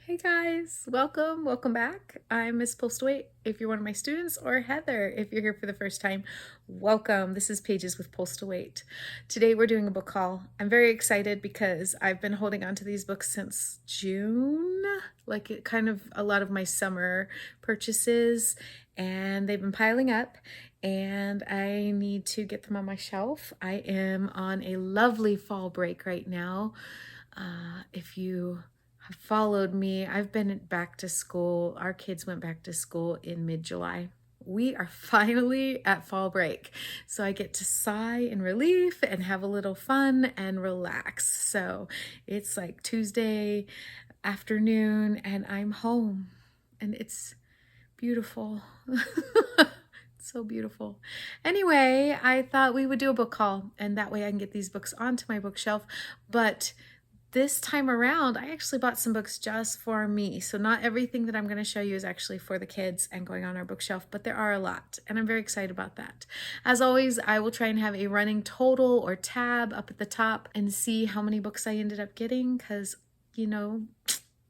Hey guys, welcome back. I'm Miss Postawait if you're one of my students, or Heather if you're here for the first time. Welcome. This is Pages with Postawait. Today we're doing a book haul. I'm very excited because I've been holding on to these books since June, like a lot of my summer purchases, and they've been piling up and I need to get them on my shelf. I am on a lovely fall break right now. If you have followed me, I've been back to school. Our kids went back to school in mid-July. We are finally at fall break. So I get to sigh in relief and have a little fun and relax. So it's like Tuesday afternoon and I'm home and it's beautiful. So beautiful. Anyway, I thought we would do a book haul and that way I can get these books onto my bookshelf. But this time around, I actually bought some books just for me. So not everything that I'm going to show you is actually for the kids and going on our bookshelf, but there are a lot, and I'm very excited about that. As always, I will try and have a running total or tab up at the top and see how many books I ended up getting because, you know,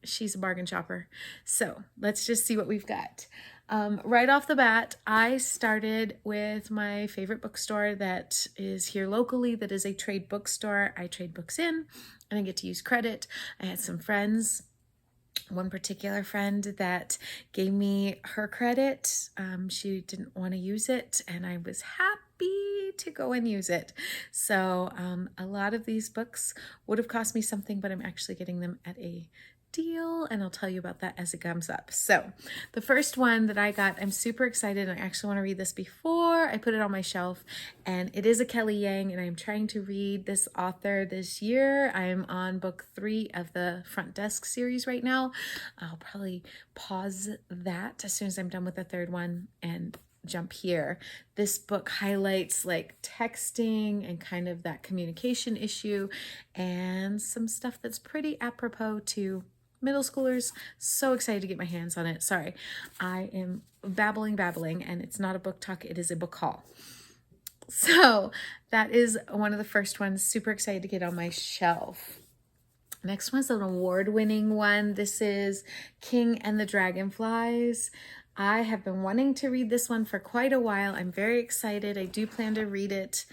she's a bargain shopper. So let's just see what we've got. Right off the bat, I started with my favorite bookstore that is here locally, that is a trade bookstore. I trade books in and I get to use credit. I had some friends, one particular friend that gave me her credit. She didn't want to use it and I was happy to go and use it. So a lot of these books would have cost me something, but I'm actually getting them at a deal, and I'll tell you about that as it comes up. So the first one that I got, I'm super excited. I actually want to read this before I put it on my shelf, and it is a Kelly Yang, and I'm trying to read this author this year. I'm on book 3 of the Front Desk series right now. I'll probably pause that as soon as I'm done with the third one and jump here. This book highlights like texting and kind of that communication issue and some stuff that's pretty apropos to middle schoolers. So excited to get my hands on it. Sorry, I am babbling, and it's not a book talk, it is a book haul. So that is one of the first ones. Super excited to get on my shelf. Next one's an award-winning one. This is King and the Dragonflies. I have been wanting to read this one for quite a while. I'm very excited. I do plan to read it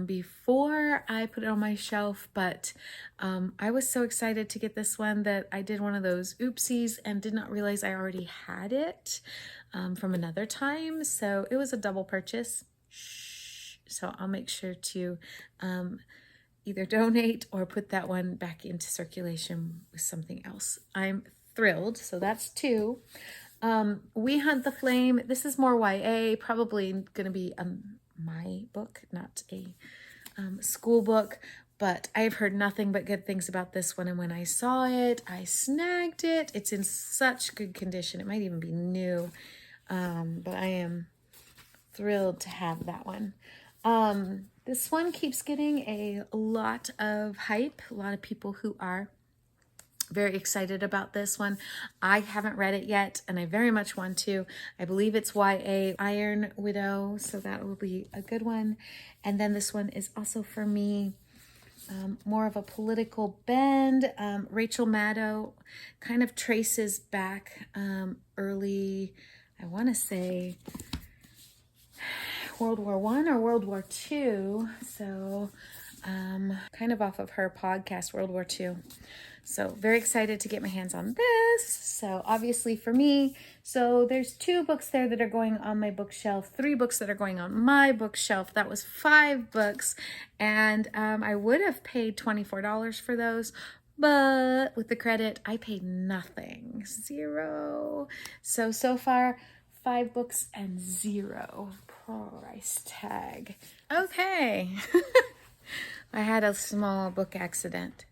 before I put it on my shelf, but I was so excited to get this one that I did one of those oopsies and did not realize I already had it from another time. So it was a double purchase. So I'll make sure to either donate or put that one back into circulation with something else. I'm thrilled. So that's 2. We Hunt the Flame. This is more YA, probably going to be my book, not a school book, but I've heard nothing but good things about this one. And when I saw it, I snagged it. It's in such good condition. It might even be new, but I am thrilled to have that one. This one keeps getting a lot of hype, a lot of people who are very excited about this one. I haven't read it yet, and I very much want to. I believe it's YA, Iron Widow, so that will be a good one. And then this one is also for me, more of a political bend. Rachel Maddow kind of traces back early, I want to say World War I or World War II. So kind of off of her podcast, World War II. So very excited to get my hands on this. So obviously for me, so there's 2 books there that are going on my bookshelf, 3 books that are going on my bookshelf. That was 5 books. And I would have paid $24 for those, but with the credit, I paid nothing, 0. So far, 5 books and 0 price tag. Okay. I had a small book accident.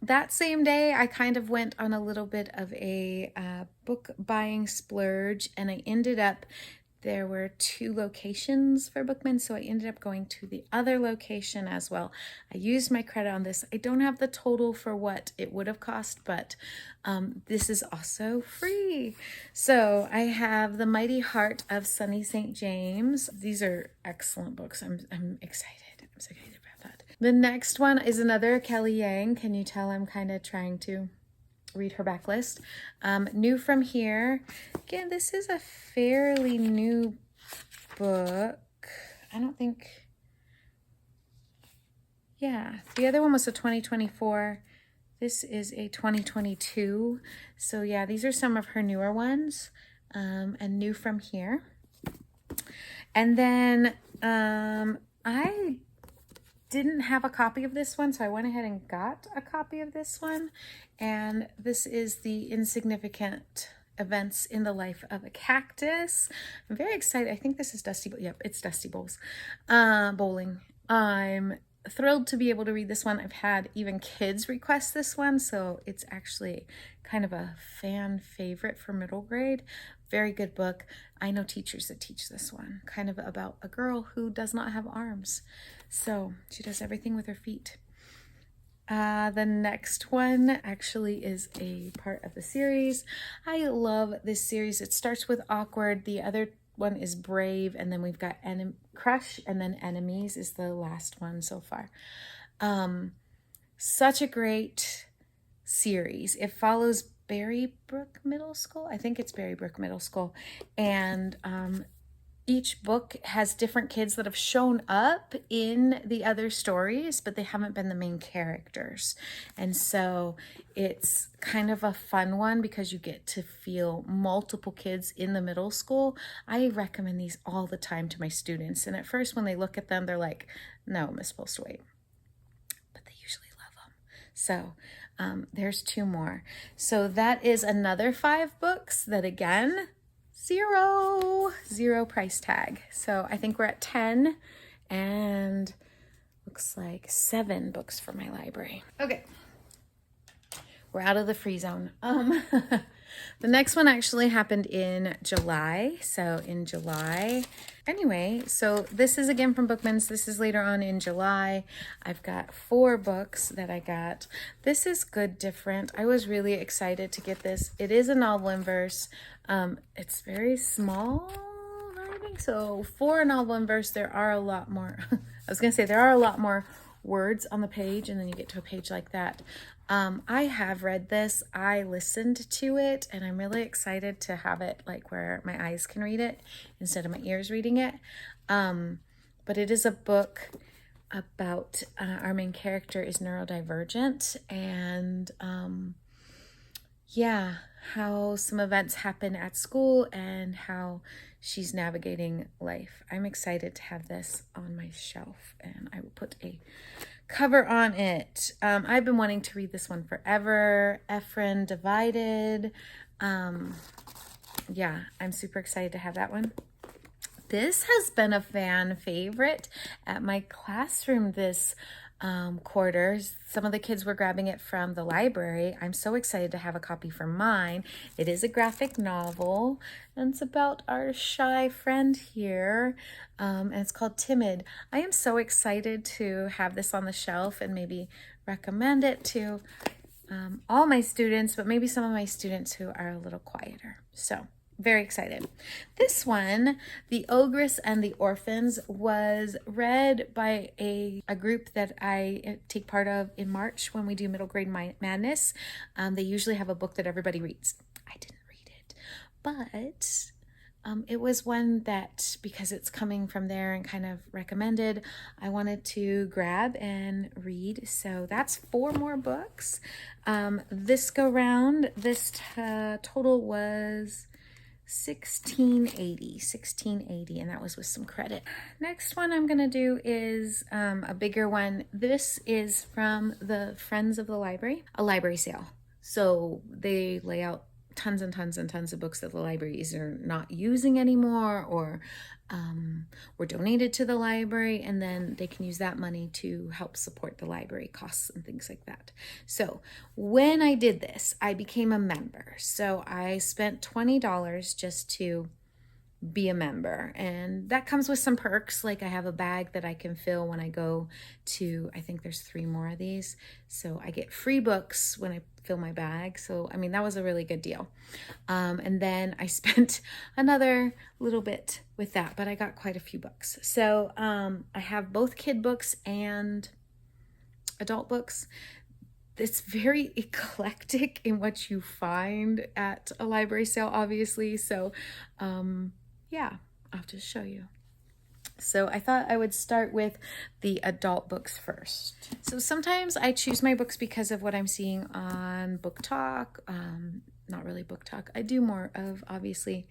That same day, I kind of went on a little bit of a book buying splurge, and I ended up, there were 2 locations for Bookman, so I ended up going to the other location as well. I used my credit on this. I don't have the total for what it would have cost, but this is also free. So I have The Mighty Heart of Sunny St. James. These are excellent books. I'm excited. I'm so excited about that. The next one is another Kelly Yang. Can you tell I'm kind of trying to read her backlist. New from here. Again, this is a fairly new book. I don't think... Yeah, the other one was a 2024. This is a 2022. So yeah, these are some of her newer ones, and new from here. And then I didn't have a copy of this one, so I went ahead and got a copy of this one. And this is The Insignificant Events in the Life of a Cactus. I'm very excited. I think this is Dusty. Yep, it's Dusty Bowling. I'm thrilled to be able to read this one. I've had even kids request this one, so it's actually kind of a fan favorite for middle grade. Very good book. I know teachers that teach this one, kind of about a girl who does not have arms. So she does everything with her feet. The next one actually is a part of the series. I love this series. It starts with Awkward. The other one is Brave, and then we've got Crush, and then Enemies is the last one so far. Such a great series. It follows Berrybrook Middle School. I think it's Berrybrook Middle School. And each book has different kids that have shown up in the other stories, but they haven't been the main characters. And so it's kind of a fun one because you get to feel multiple kids in the middle school. I recommend these all the time to my students. And at first when they look at them, they're like, no, Miss Postaway. But they usually love them. So there's 2 more. So that is another 5 books that, again, zero price tag. So I think we're at 10, and looks like 7 books for my library. Okay, we're out of the free zone. The next one actually happened in July. So in July, anyway, so this is again from Bookman's. This is later on in July. I've got 4 books that I got. This is Good Different. I was really excited to get this. It is a novel in verse. It's very small writing. So for a novel in verse, there are a lot more, I was going to say there are a lot more words on the page, and then you get to a page like that. I have read this. I listened to it, and I'm really excited to have it like where my eyes can read it instead of my ears reading it. But it is a book about our main character is neurodivergent, and yeah, how some events happen at school and how she's navigating life. I'm excited to have this on my shelf, and I will put a cover on it. I've been wanting to read this one forever. Ephraim Divided. Yeah, I'm super excited to have that one. This has been a fan favorite at my classroom this quarter. Some of the kids were grabbing it from the library. I'm so excited to have a copy for mine. It is a graphic novel, and it's about our shy friend here, and it's called Timid. I am so excited to have this on the shelf and maybe recommend it to all my students, but maybe some of my students who are a little quieter. So very excited. This one, The Ogress and the Orphans, was read by a group that I take part of in March when we do middle grade madness. They usually have a book that everybody reads. I didn't read it, but it was one that, because it's coming from there and kind of recommended, I wanted to grab and read. So that's 4 more books. This go round, this total was $16.80, and that was with some credit. Next one I'm gonna do is a bigger one. This is from the Friends of the Library, a library sale. So they lay out tons and tons and tons of books that the libraries are not using anymore, or were donated to the library, and then they can use that money to help support the library costs and things like that. So when I did this, I became a member. So I spent $20 just to be a member, and that comes with some perks. Like I have a bag that I can fill when I go to, I think there's 3 more of these, so I get free books when I fill my bag. So I mean, that was a really good deal. And then I spent another little bit with that, but I got quite a few books. So I have both kid books and adult books. it's very eclectic in what you find at a library sale, obviously. So yeah, I'll just show you. So I thought I would start with the adult books first. So sometimes I choose my books because of what I'm seeing on Book Talk. Not really Book Talk. I do more of, obviously,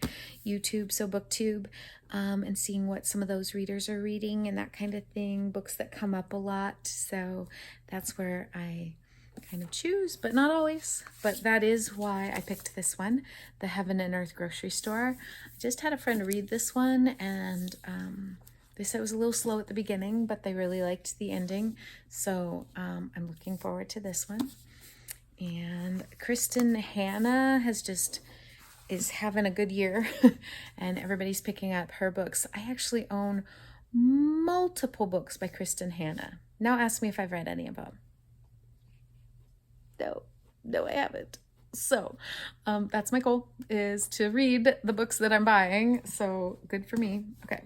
YouTube, so booktube, and seeing what some of those readers are reading and that kind of thing, books that come up a lot. So that's where I kind of choose, but not always. But that is why I picked this one, The Heaven and Earth Grocery Store. I just had a friend read this one, and they said it was a little slow at the beginning, but they really liked the ending. So I'm looking forward to this one. And Kristen Hanna is having a good year and everybody's picking up her books. I actually own multiple books by Kristen Hanna. Now ask me if I've read any of them. No, I haven't. So that's my goal, is to read the books that I'm buying. So good for me. Okay.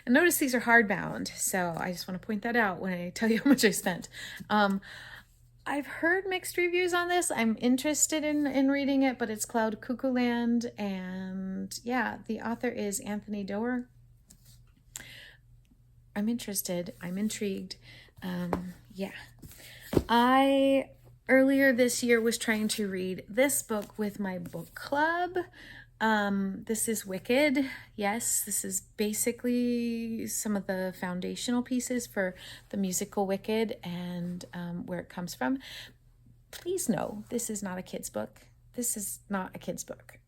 And notice these are hardbound. So I just want to point that out when I tell you how much I spent. I've heard mixed reviews on this. I'm interested in reading it, but it's Cloud Cuckoo Land. And yeah, the author is Anthony Doerr. I'm interested. I'm intrigued. Yeah. I earlier this year was trying to read this book with my book club. This is Wicked. Yes, this is basically some of the foundational pieces for the musical Wicked and where it comes from. Please know, this is not a kid's book. This is not a kid's book.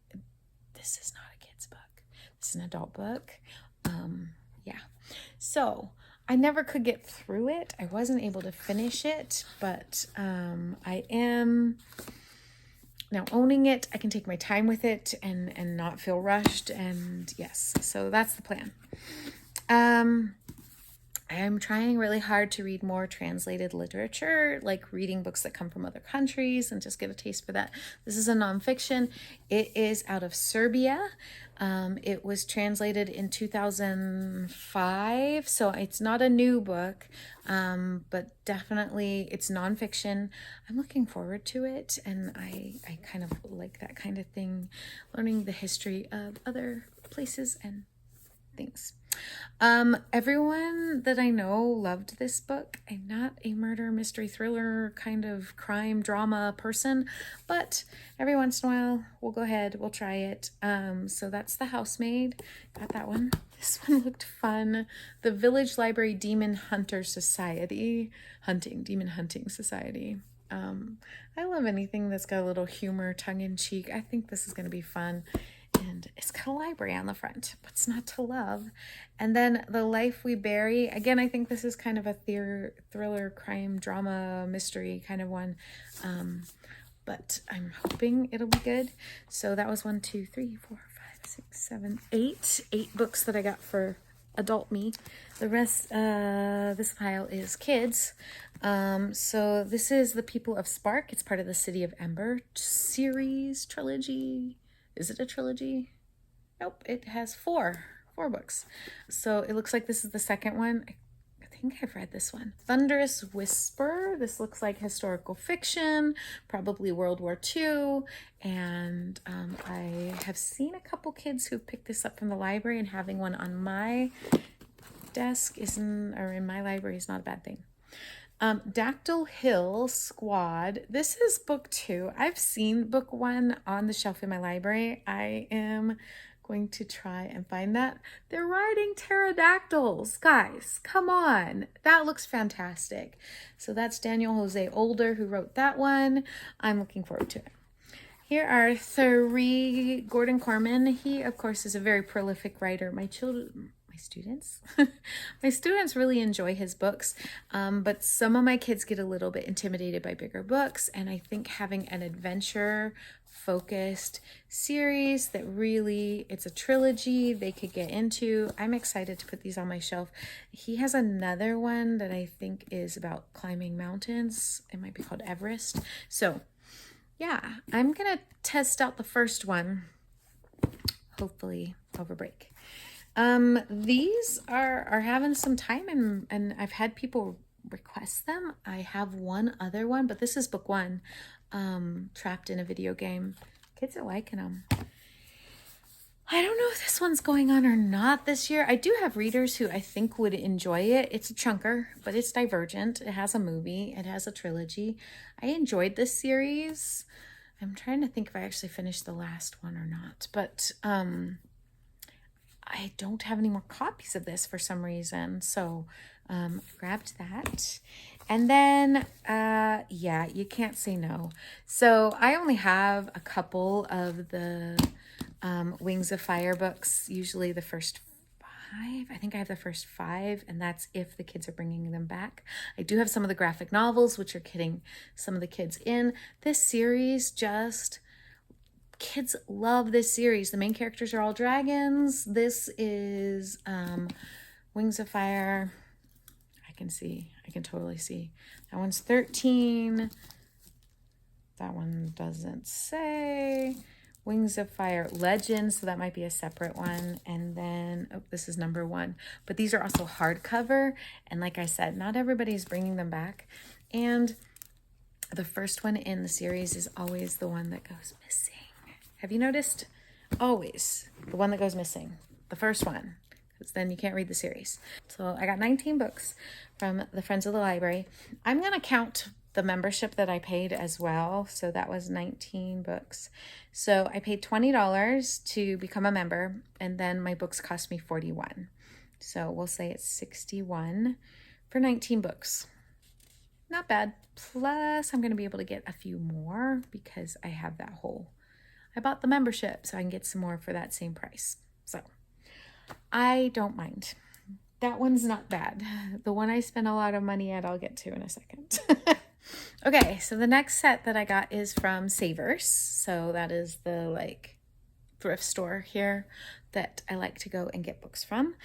This is not a kid's book. This is an adult book. Yeah. So I never could get through it. I wasn't able to finish it, but I am now owning it. I can take my time with it and not feel rushed. And yes, so that's the plan. I'm trying really hard to read more translated literature, like reading books that come from other countries and just get a taste for that. This is a nonfiction. It is out of Serbia. It was translated in 2005, so it's not a new book, but definitely it's nonfiction. I'm looking forward to it, and I kind of like that kind of thing, learning the history of other places and things. Everyone that I know loved this book. I'm not a murder mystery thriller kind of crime drama person, but every once in a while we'll go ahead, we'll try it. So that's The Housemaid. Got that one. This one looked fun. The Village Library Demon Hunting Society. I love anything that's got a little humor, tongue-in-cheek. I think this is going to be fun. And it's got a library on the front. What's not to love? And then The Life We Bury. Again, I think this is kind of a thriller, crime, drama, mystery kind of one. But I'm hoping it'll be good. So that was 1, 2, 3, 4, 5, 6, 7, 8. 8 books that I got for adult me. The rest, this pile is kids. So this is The People of Spark. It's part of the City of Ember series, trilogy. Is it a trilogy? Nope, it has four books. So it looks like this is the second one. I think I've read this one. Thunderous Whisper. This looks like historical fiction, probably World War II. And I have seen a couple kids who picked this up from the library, and having one on my desk in my library is not a bad thing. Dactyl Hill Squad. This is book 2. I've seen book 1 on the shelf in my library. I am going to try and find that. They're riding pterodactyls. Guys, come on. That looks fantastic. So that's Daniel Jose Older who wrote that one. I'm looking forward to it. Here are 3 Gordon Corman. He, of course, is a very prolific writer. My students my students really enjoy his books, but some of my kids get a little bit intimidated by bigger books, and I think having an adventure focused series that really, it's a trilogy they could get into. I'm excited to put these on my shelf. He has another one that I think is about climbing mountains. It might be called Everest. So yeah, I'm gonna test out the first one, hopefully over break. These are having some time, and I've had people request them. I have one other one, but this is book one, Trapped in a Video Game. Kids are liking them. I don't know if this one's going on or not this year. I do have readers who I think would enjoy it. It's a chunker, but it's divergent. It has a movie. It has a trilogy. I enjoyed this series. I'm trying to think if I actually finished the last one or not, but I don't have any more copies of this for some reason. So I grabbed that. And then, yeah, you can't say no. So I only have a couple of the Wings of Fire books, usually the first 5. I think I have the first 5, and that's if the kids are bringing them back. I do have some of the graphic novels, which are getting some of the kids in. This series kids love this series. The main characters are all dragons. This is Wings of Fire. I can totally see. That one's 13. That one doesn't say. Wings of Fire Legends, so that might be a separate one. And then, oh, this is number 1. But these are also hardcover. And like I said, not everybody's bringing them back. And the first one in the series is always the one that goes missing. Have you noticed? Always the one that goes missing. The first one. Because then you can't read the series. So I got 19 books from the Friends of the Library. I'm going to count the membership that I paid as well. So that was 19 books. So I paid $20 to become a member, and then my books cost me $41. So we'll say it's $61 for 19 books. Not bad. Plus I'm going to be able to get a few more because I have that whole, I bought the membership so I can get some more for that same price. So I don't mind. That one's not bad. The one I spent a lot of money at, I'll get to in a second. Okay, so the next set that I got is from Savers. So that is the thrift store here that I like to go and get books from.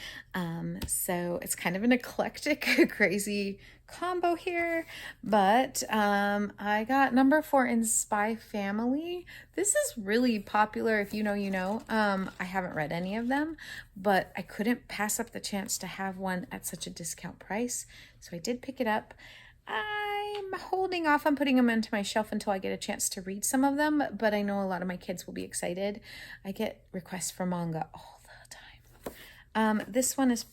So it's kind of an eclectic, crazy combo here, but I got number 4 in Spy Family. This is really popular. If you know, you know. I haven't read any of them, but I couldn't pass up the chance to have one at such a discount price. So I did pick it up. I'm holding off on putting them into my shelf until I get a chance to read some of them, but I know a lot of my kids will be excited. I get requests for manga all the time. This one is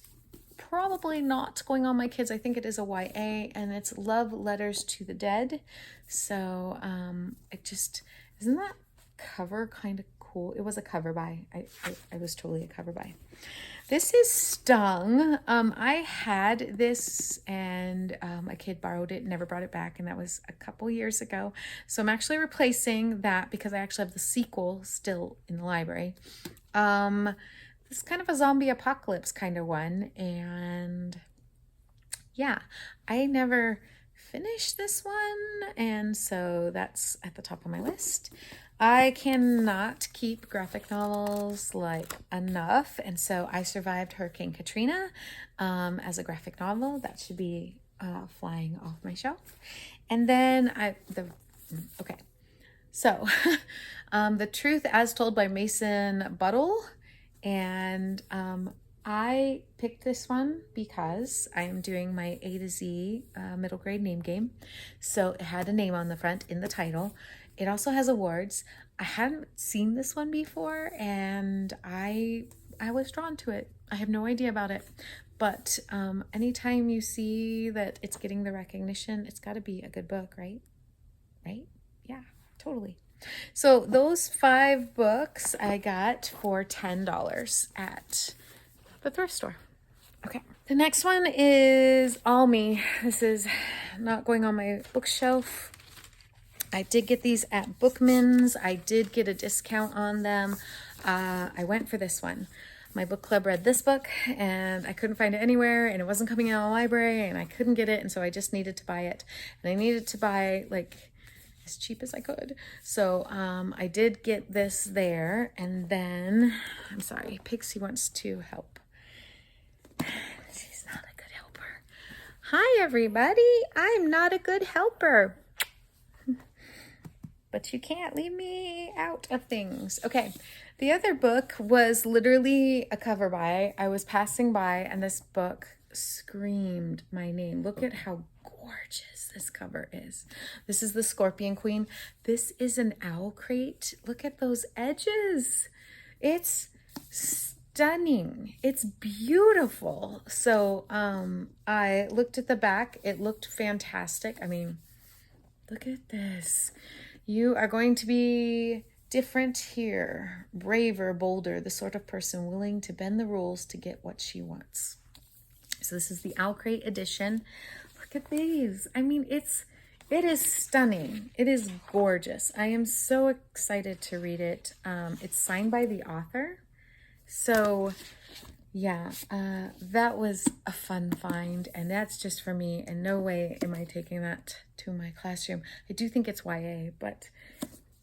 probably not going on my kids. I think it is a YA, and it's Love Letters to the Dead. So isn't that cover kind of cool? It was a cover buy. I was totally a cover buy. This is Stung. I had this, and a kid borrowed it, never brought it back, and that was a couple years ago. So I'm actually replacing that because I actually have the sequel still in the library. This is kind of a zombie apocalypse kind of one, and yeah, I never finished this one, and so that's at the top of my list. I cannot keep graphic novels enough, and so I survived Hurricane Katrina as a graphic novel. That should be flying off my shelf. And then The Truth as Told by Mason Buttle, and I picked this one because I am doing my A to Z middle grade name game. So it had a name on the front in the title. It also has awards. I hadn't seen this one before, and I was drawn to it. I have no idea about it, but anytime you see that it's getting the recognition, it's got to be a good book, right? Right? Yeah, totally. So those 5 books I got for $10 at the thrift store. Okay. The next one is All Me. This is not going on my bookshelf. I did get these at Bookman's. I did get a discount on them. I went for this one. My book club read this book, and I couldn't find it anywhere, and it wasn't coming out of the library, and I couldn't get it, and so I just needed to buy it. And I needed to buy as cheap as I could. So I did get this there, and then, I'm sorry, Pixie wants to help. She's not a good helper. Hi, everybody. I'm not a good helper. But you can't leave me out of things. Okay, the other book was literally a cover buy. I was passing by, and this book screamed my name. Look at how gorgeous this cover is. This is the Scorpion Queen. This is an owl crate. Look at those edges. It's stunning. It's beautiful. So I looked at the back. It looked fantastic. I mean, look at this. You are going to be different here. Braver, bolder, the sort of person willing to bend the rules to get what she wants. So this is the Owl Crate edition. Look at these. I mean, it is stunning. It is gorgeous. I am so excited to read it. It's signed by the author. So yeah, that was a fun find, and that's just for me. In no way am I taking that to my classroom. I do think it's YA, but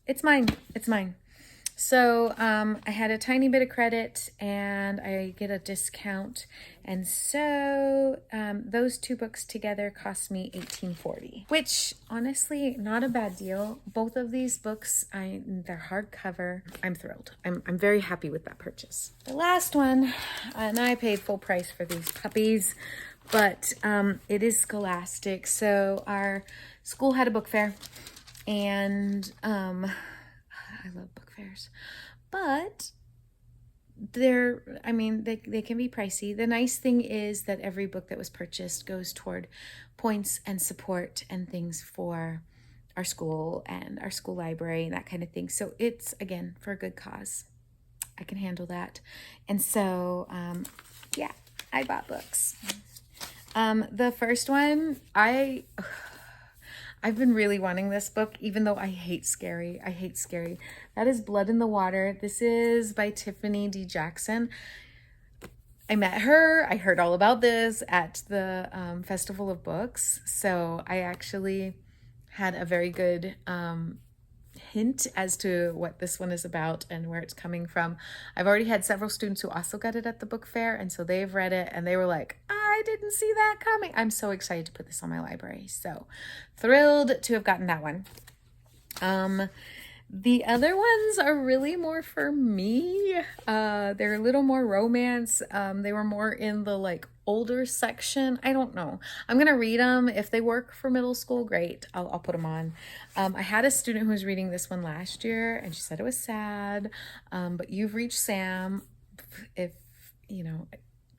it's mine. It's mine. So I had a tiny bit of credit and I get a discount. And so those two books together cost me $18.40, which honestly, not a bad deal. Both of these books, they're hardcover. I'm thrilled. I'm very happy with that purchase. The last one, and I paid full price for these puppies, but it is Scholastic. So our school had a book fair, and I love book fairs, but they can be pricey. The nice thing is that every book that was purchased goes toward points and support and things for our school and our school library and that kind of thing. So it's, again, for a good cause. I can handle that. And so, yeah, I bought books. The first one, I've been really wanting this book, even though I hate scary. I hate scary. That is Blood in the Water. This is by Tiffany D. Jackson. I met her. I heard all about this at the Festival of Books. So I actually had a very good hint as to what this one is about and where it's coming from. I've already had several students who also got it at the book fair, and so they've read it and they were like, I didn't see that coming. I'm so excited to put this on my library. So thrilled to have gotten that one. The other ones are really more for me. They're a little more romance. They were more in the like older section. I don't know. I'm gonna read them. If they work for middle school, great. I'll put them on. I had a student who was reading this one last year, and she said it was sad. But you've reached Sam. If you know,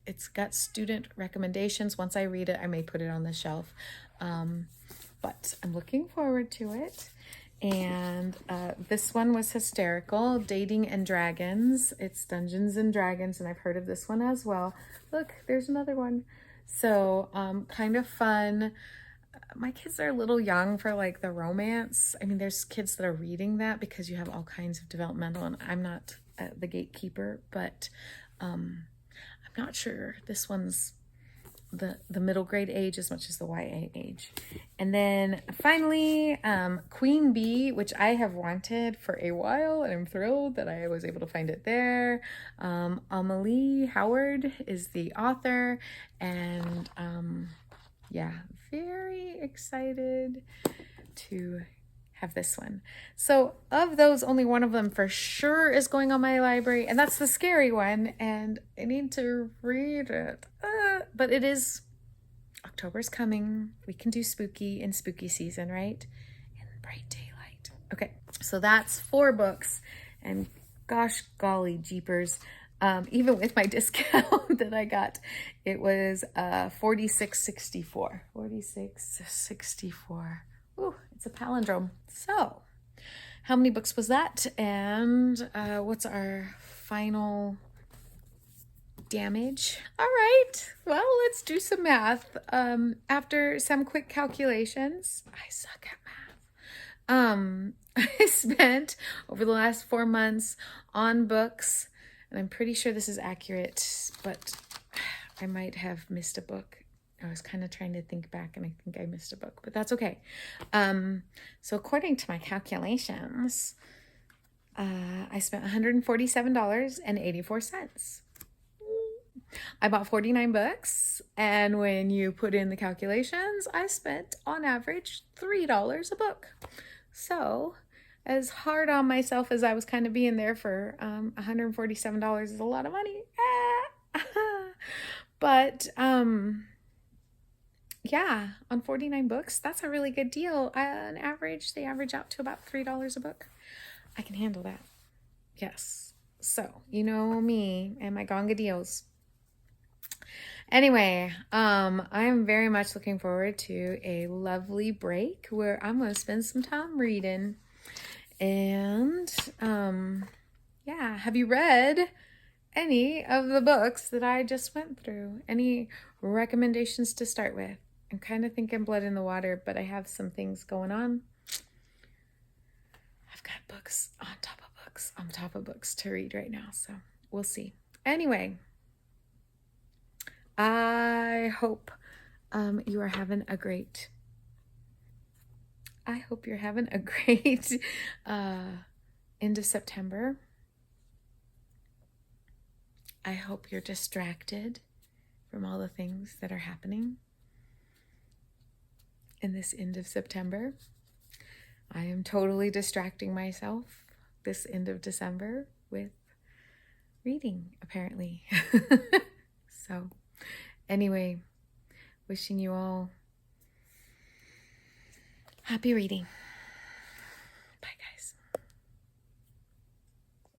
it's got student recommendations. Once I read it, I may put it on the shelf. But I'm looking forward to it. And this one was hysterical. Dating and Dragons. It's Dungeons and Dragons, and I've heard of this one as well. Look, there's another one. So kind of fun. My kids are a little young for like the romance. I mean, there's kids that are reading that because you have all kinds of developmental, and I'm not the gatekeeper, but I'm not sure this one's the middle grade age as much as the YA age. And then finally, Queen Bee, which I have wanted for a while, and I'm thrilled that I was able to find it there. Amelie Howard is the author, and yeah, very excited to have this one. So of those, only one of them for sure is going on my library, and that's the scary one, and I need to read it. But it is, October's coming. We can do spooky in spooky season, right? In bright daylight. Okay, so that's 4 books, and gosh golly jeepers, even with my discount that I got, it was $46.64. $46.64. Ooh, it's a palindrome. So, how many books was that? And what's our final damage? All right, well, let's do some math. After some quick calculations, I suck at math. I spent over the last 4 months on books, and I'm pretty sure this is accurate, but I might have missed a book. I was kind of trying to think back, and I think I missed a book, but that's okay. So according to my calculations, I spent $147.84. I bought 49 books, and when you put in the calculations, I spent on average $3 a book. So as hard on myself as I was kind of being there for $147 is a lot of money. But Yeah, on 49 books, that's a really good deal. On average, they average out to about $3 a book. I can handle that. Yes. So, you know me and my gonga deals. Anyway, I am very much looking forward to a lovely break where I'm going to spend some time reading. And, yeah, have you read any of the books that I just went through? Any recommendations to start with? I'm kind of thinking Blood in the Water, but I have some things going on. I've got books on top of books on top of books to read right now, so we'll see. Anyway, I hope you are having a great end of September. I hope you're distracted from all the things that are happening in this end of September. I am totally distracting myself this end of December with reading, apparently. So, anyway, wishing you all happy reading.